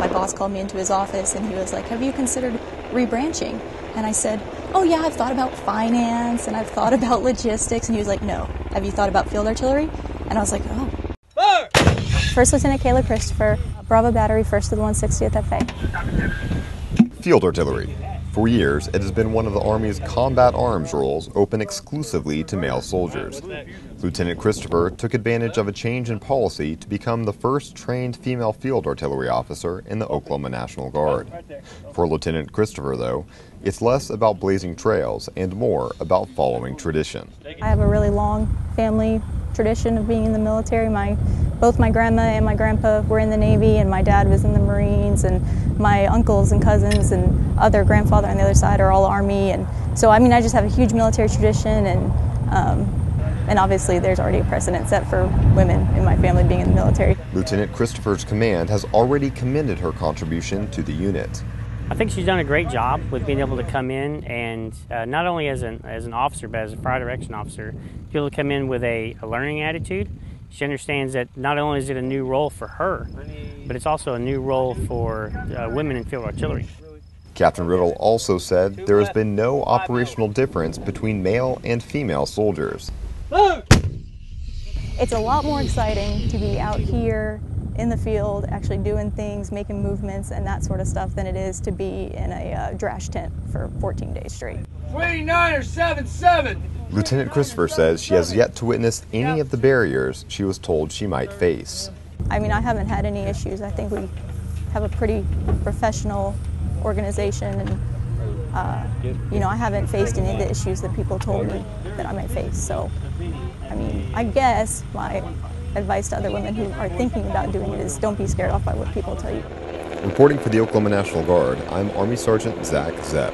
boss called me into his office and he was like, have you considered rebranching? And I said, oh yeah, I've thought about finance and I've thought about logistics. And he was like, no. Have you thought about field artillery? And I was like, oh. Fire! First Lieutenant Kayla Christopher, Bravo Battery, 1st of the 160th FA. Field artillery. For years, it has been one of the Army's combat arms roles open exclusively to male soldiers. Lieutenant Christopher took advantage of a change in policy to become the first trained female field artillery officer in the Oklahoma National Guard. For Lieutenant Christopher, though, it's less about blazing trails and more about following tradition. I have a really long family tradition of being in the military. Both my grandma and my grandpa were in the Navy, and my dad was in the Marines, and my uncles and cousins and other grandfather on the other side are all Army. And so, I just have a huge military tradition, and obviously there's already a precedent set for women in my family being in the military. Lieutenant Christopher's command has already commended her contribution to the unit. I think she's done a great job with being able to come in and not only as an officer, but as a fire direction officer, be able to come in with a learning attitude. She understands that not only is it a new role for her, but it's also a new role for women in field artillery. Captain Riddle also said there has been no operational difference between male and female soldiers. It's a lot more exciting to be out here in the field, actually doing things, making movements and that sort of stuff than it is to be in a drash tent for 14 days straight. 29 or 7-7. Lieutenant Christopher says she has yet to witness any of the barriers she was told she might face. I haven't had any issues. I think we have a pretty professional organization, and I haven't faced any of the issues that people told me that I might face. So, I guess my advice to other women who are thinking about doing it is don't be scared off by what people tell you. Reporting for the Oklahoma National Guard, I'm Army Sergeant Zach Zepp.